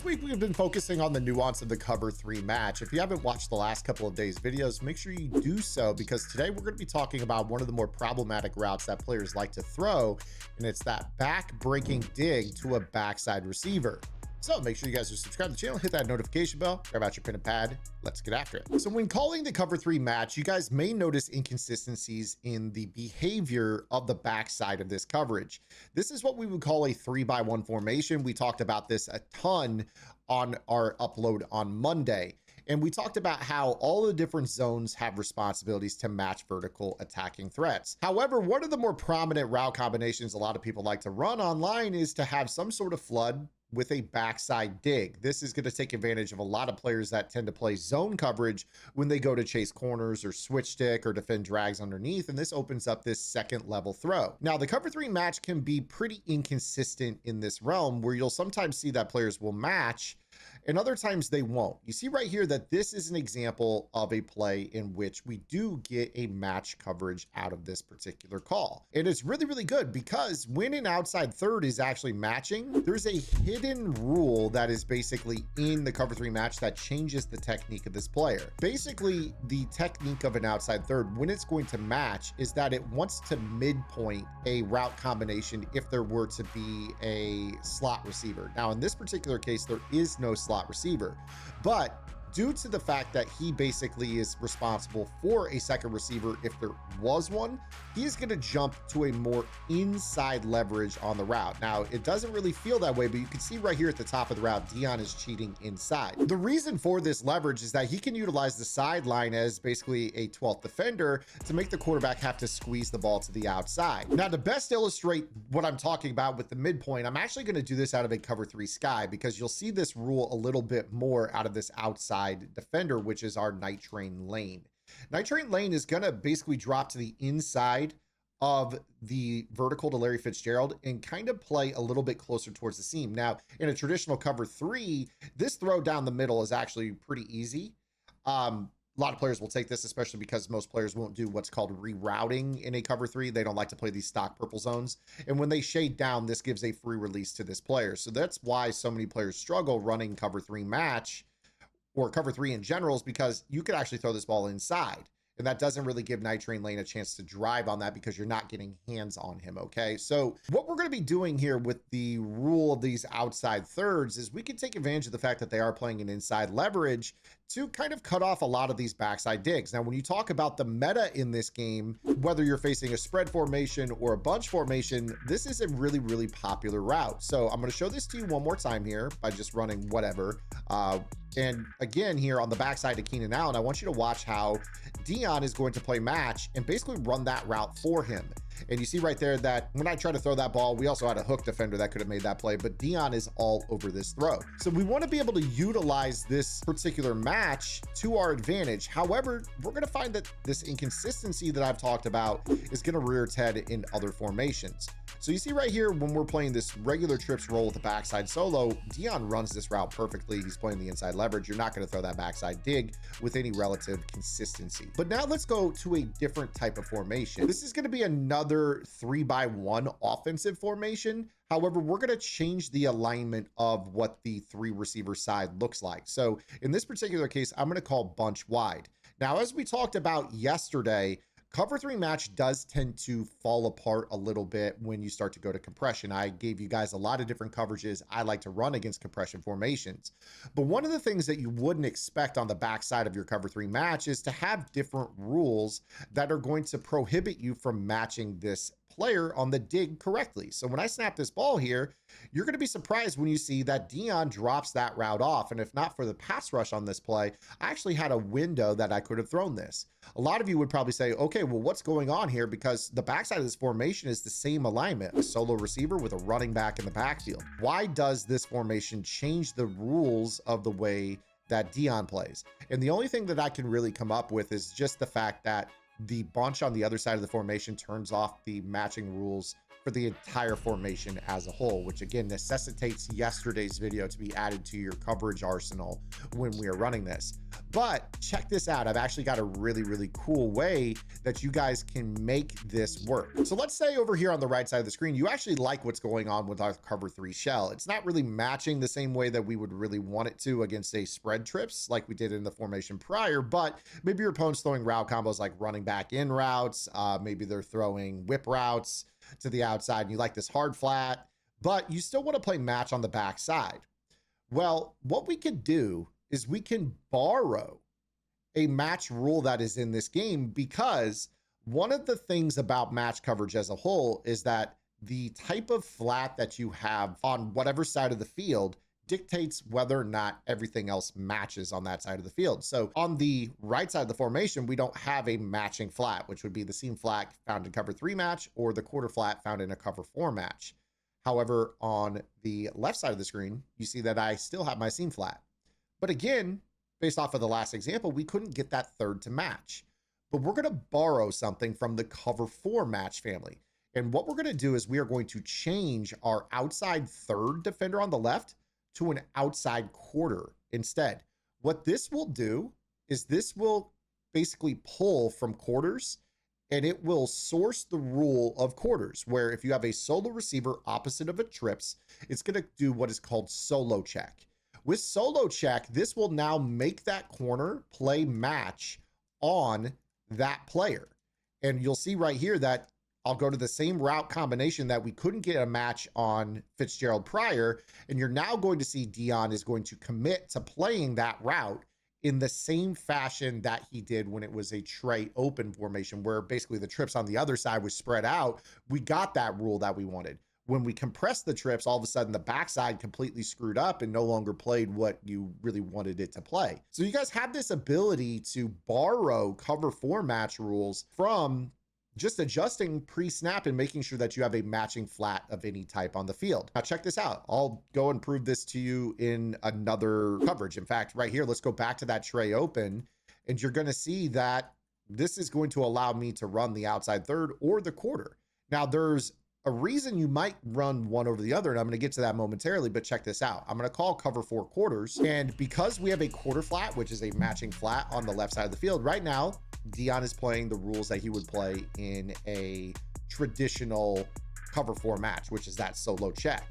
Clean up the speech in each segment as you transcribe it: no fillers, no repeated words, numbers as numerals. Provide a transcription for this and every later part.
week, we've been focusing on the nuance of the cover 3 match. If you haven't watched the last couple of days' videos, make sure you do so, because today we're going to be talking about one of the more problematic routes that players like to throw, and it's that back-breaking dig to a backside receiver. So make sure you guys are subscribed to the channel, hit that notification bell, grab out your pen and pad, let's get after it. So when calling the cover 3 match, you guys may notice inconsistencies in the behavior of the backside of this coverage. This is what we would call a 3-by-1 formation. We talked about this a ton on our upload on Monday. And we talked about how all the different zones have responsibilities to match vertical attacking threats. However, one of the more prominent route combinations a lot of people like to run online is to have some sort of flood with a backside dig. This is going to take advantage of a lot of players that tend to play zone coverage when they go to chase corners or switch stick or defend drags underneath, and this opens up this second level throw. Now, the cover 3 match can be pretty inconsistent in this realm, where you'll sometimes see that players will match and other times they won't. You see right here that this is an example of a play in which we do get a match coverage out of this particular call. And it's really, really good, because when an outside third is actually matching, there's a hidden rule that is basically in the cover 3 match that changes the technique of this player. Basically, the technique of an outside third, when it's going to match, is that it wants to midpoint a route combination if there were to be a slot receiver. Now, in this particular case, there is no slot receiver, but due to the fact that he basically is responsible for a second receiver if there was one, he is going to jump to a more inside leverage on the route. Now, it doesn't really feel that way, but you can see right here at the top of the route, Dion is cheating inside. The reason for this leverage is that he can utilize the sideline as basically a 12th defender to make the quarterback have to squeeze the ball to the outside. Now, to best illustrate what I'm talking about with the midpoint, I'm actually going to do this out of a cover 3 sky, because you'll see this rule a little bit more out of this outside defender, which is our night train lane. Night train lane is going to basically drop to the inside of the vertical to Larry Fitzgerald and kind of play a little bit closer towards the seam. Now, in a traditional cover 3, this throw down the middle is actually pretty easy. A lot of players will take this, especially because most players won't do what's called rerouting in a cover 3. They don't like to play these stock purple zones. And when they shade down, this gives a free release to this player. So that's why so many players struggle running cover 3 match or cover 3 in general, is because you could actually throw this ball inside. And that doesn't really give Night Train Lane a chance to drive on that, because you're not getting hands on him, okay? So what we're going to be doing here with the rule of these outside thirds is we can take advantage of the fact that they are playing an inside leverage to kind of cut off a lot of these backside digs. Now, when you talk about the meta in this game, whether you're facing a spread formation or a bunch formation, this is a really, really popular route. So I'm going to show this to you one more time here by just running whatever. And again, here on the backside of Keenan Allen, I want you to watch how Dion is going to play match and basically run that route for him. And you see right there that when I try to throw that ball, we also had a hook defender that could have made that play, but Dion is all over this throw. So we want to be able to utilize this particular match to our advantage. However, we're going to find that this inconsistency that I've talked about is going to rear its head in other formations. So you see right here, when we're playing this regular trips roll with the backside solo, Dion runs this route perfectly. He's playing the inside leverage. You're not going to throw that backside dig with any relative consistency. But now let's go to a different type of formation. This is going to be another 3-by-1 offensive formation. However, we're going to change the alignment of what the 3 receiver side looks like. So in this particular case, I'm going to call bunch wide. Now, as we talked about yesterday, cover 3 match does tend to fall apart a little bit when you start to go to compression. I gave you guys a lot of different coverages I like to run against compression formations. But one of the things that you wouldn't expect on the backside of your cover 3 match is to have different rules that are going to prohibit you from matching this player on the dig correctly. So when I snap this ball here, you're going to be surprised when you see that Dion drops that route off. And if not for the pass rush on this play, I actually had a window that I could have thrown this. A lot of you would probably say, okay, well, what's going on here? Because the backside of this formation is the same alignment, a solo receiver with a running back in the backfield. Why does this formation change the rules of the way that Dion plays? And the only thing that I can really come up with is just the fact that the bunch on the other side of the formation turns off the matching rules for the entire formation as a whole, which again necessitates yesterday's video to be added to your coverage arsenal when we are running this. But check this out. I've actually got a really cool way that you guys can make this work. So let's say over here on the right side of the screen, you actually like what's going on with our cover 3 shell. It's not really matching the same way that we would really want it to against a spread trips like we did in the formation prior, but maybe your opponent's throwing route combos like running back in routes. Maybe they're throwing whip routes to the outside and you like this hard flat, but you still want to play match on the back side. Well, what we could do is we can borrow a match rule that is in this game, because one of the things about match coverage as a whole is that the type of flat that you have on whatever side of the field dictates whether or not everything else matches on that side of the field. So on the right side of the formation, we don't have a matching flat, which would be the seam flat found in cover 3 match or the quarter flat found in a cover 4 match. However, on the left side of the screen, you see that I still have my seam flat. But again, based off of the last example, we couldn't get that third to match. But we're going to borrow something from the cover 4 match family. And what we're going to do is we are going to change our outside third defender on the left to an outside quarter instead. What this will do is this will basically pull from quarters, and it will source the rule of quarters, where if you have a solo receiver opposite of a trips, it's going to do what is called solo check. With solo check, this will now make that corner play match on that player. And you'll see right here that I'll go to the same route combination that we couldn't get a match on Fitzgerald prior. And you're now going to see Dion is going to commit to playing that route in the same fashion that he did when it was a tray open formation, where basically the trips on the other side was spread out. We got that rule that we wanted. When we compressed the trips, all of a sudden the backside completely screwed up and no longer played what you really wanted it to play. So you guys have this ability to borrow cover 4 match rules from just adjusting pre-snap and making sure that you have a matching flat of any type on the field. Now check this out. I'll go and prove this to you in another coverage. In fact, right here, let's go back to that tray open, and you're going to see that this is going to allow me to run the outside third or the quarter. Now there's a reason you might run one over the other, and I'm going to get to that momentarily, but check this out. I'm going to call cover 4 quarters, and because we have a quarter flat, which is a matching flat on the left side of the field, right now, Dion is playing the rules that he would play in a traditional cover 4 match, which is that solo check.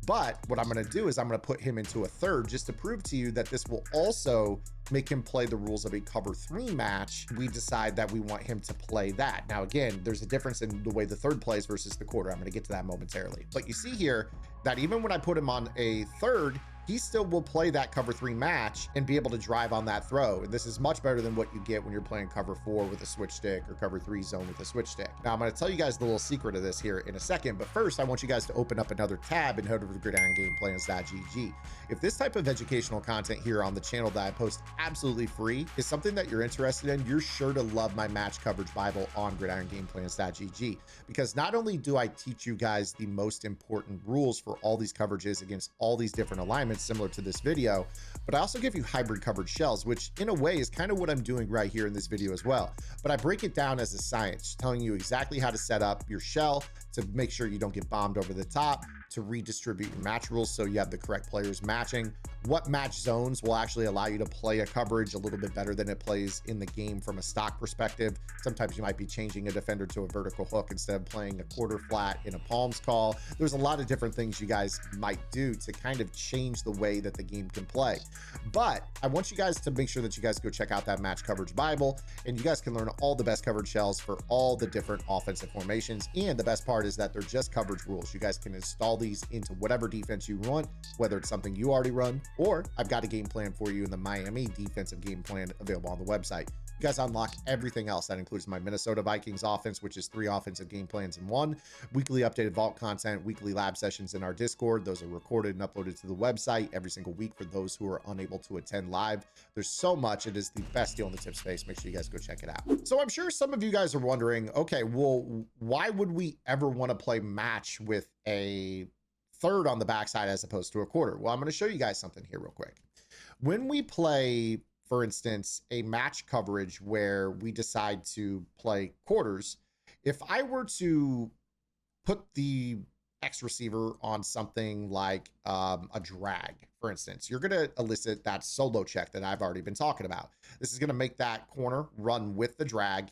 But what I'm going to do is I'm going to put him into a third just to prove to you that this will also make him play the rules of a cover 3 match. We decide that we want him to play that. Now, again, there's a difference in the way the third plays versus the quarter. I'm going to get to that momentarily. But you see here that even when I put him on a third, he still will play that cover 3 match and be able to drive on that throw. And this is much better than what you get when you're playing cover 4 with a switch stick or cover 3 zone with a switch stick. Now, I'm going to tell you guys the little secret of this here in a second, but first I want you guys to open up another tab and head over to gridirongameplans.gg. If this type of educational content here on the channel that I post absolutely free is something that you're interested in, you're sure to love my match coverage Bible on gridirongameplans.gg, because not only do I teach you guys the most important rules for all these coverages against all these different alignments similar to this video, but I also give you hybrid coverage shells, which in a way is kind of what I'm doing right here in this video as well. But I break it down as a science, telling you exactly how to set up your shell to make sure you don't get bombed over the top, to redistribute your match rules so you have the correct players matching, what match zones will actually allow you to play a coverage a little bit better than it plays in the game from a stock perspective. Sometimes you might be changing a defender to a vertical hook instead of playing a quarter flat in a palms call. There's a lot of different things you guys might do to kind of change the way that the game can play. But I want you guys to make sure that you guys go check out that match coverage Bible, and you guys can learn all the best coverage shells for all the different offensive formations. And the best part is that they're just coverage rules. You guys can install these into whatever defense you want, whether it's something you already run, or I've got a game plan for you in the Miami defensive game plan available on the website. You guys unlock everything else. That includes my Minnesota Vikings offense, which is 3 offensive game plans in 1, weekly updated vault content, weekly lab sessions in our Discord. Those are recorded and uploaded to the website every single week for those who are unable to attend live. There's so much. It is the best deal in the tip space. Make sure you guys go check it out. So I'm sure some of you guys are wondering, okay, well, why would we ever want to play match with a third on the backside as opposed to a quarter? Well, I'm going to show you guys something here real quick. When we play, for instance, a match coverage where we decide to play quarters, if I were to put the X receiver on something like a drag, for instance, you're going to elicit that solo check that I've already been talking about. This is going to make that corner run with the drag,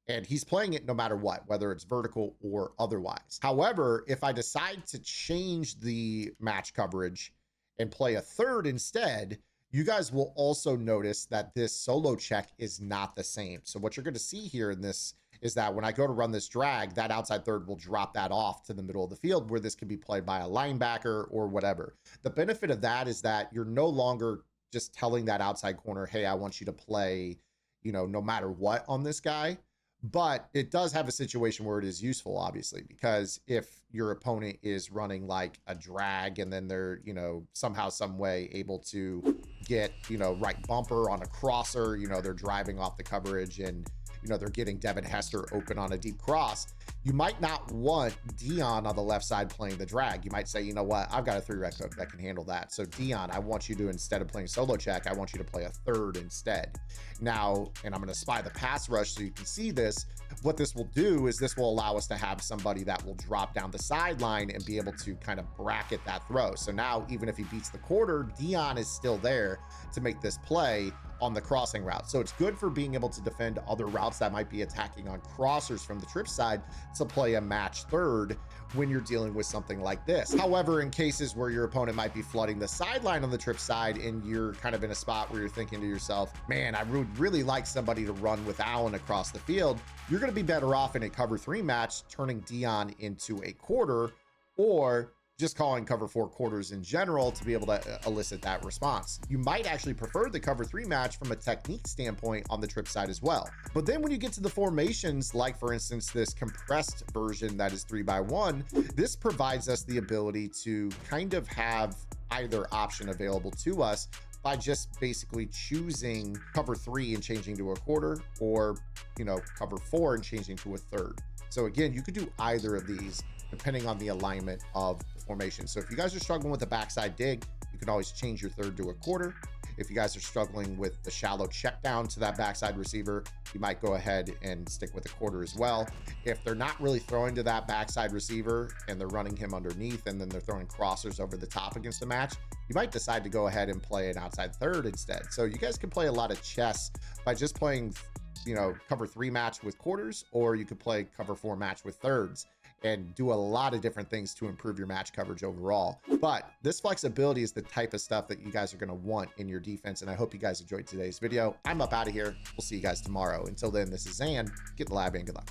and he's playing it no matter what, whether it's vertical or otherwise. However, if I decide to change the match coverage and play a third instead, you guys will also notice that this solo check is not the same. So what you're going to see here in this is that when I go to run this drag, that outside third will drop that off to the middle of the field where this can be played by a linebacker or whatever. The benefit of that is that you're no longer just telling that outside corner, hey, I want you to play, no matter what on this guy. But it does have a situation where it is useful, obviously, because if your opponent is running like a drag and then they're, somehow, some way able to get, right bumper on a crosser, they're driving off the coverage and, they're getting Devin Hester open on a deep cross, you might not want Dion on the left side playing the drag. You might say, you know what, I've got a 3-rec hook that can handle that. So Dion, I want you to, instead of playing solo check, I want you to play a third instead. Now, and I'm going to spy the pass rush so you can see this. What this will do is this will allow us to have somebody that will drop down the sideline and be able to kind of bracket that throw. So now, even if he beats the quarter, Dion is still there to make this play on the crossing route. So it's good for being able to defend other routes that might be attacking on crossers from the trip side to play a match third when you're dealing with something like this. However, in cases where your opponent might be flooding the sideline on the trip side and you're kind of in a spot where you're thinking to yourself, man, I would really like somebody to run with Allen across the field, you're going to be better off in a cover 3 match turning Dion into a quarter, or just calling cover 4 quarters in general to be able to elicit that response. You might actually prefer the cover 3 match from a technique standpoint on the trip side as well. But then when you get to the formations, like for instance, this compressed version that is 3x1, this provides us the ability to kind of have either option available to us by just basically choosing cover 3 and changing to a quarter, or, cover 4 and changing to a third. So again, you could do either of these depending on the alignment of the formation. So if you guys are struggling with the backside dig, you can always change your third to a quarter. If you guys are struggling with the shallow check down to that backside receiver, you might go ahead and stick with a quarter as well. If they're not really throwing to that backside receiver and they're running him underneath and then they're throwing crossers over the top against the match, you might decide to go ahead and play an outside third instead. So you guys can play a lot of chess by just playing, cover 3 match with quarters, or you could play cover 4 match with thirds and do a lot of different things to improve your match coverage overall. But this flexibility is the type of stuff that you guys are going to want in your defense. And I hope you guys enjoyed today's video. I'm up out of here. We'll see you guys tomorrow. Until then, this is Zan. Get in the lab and good luck.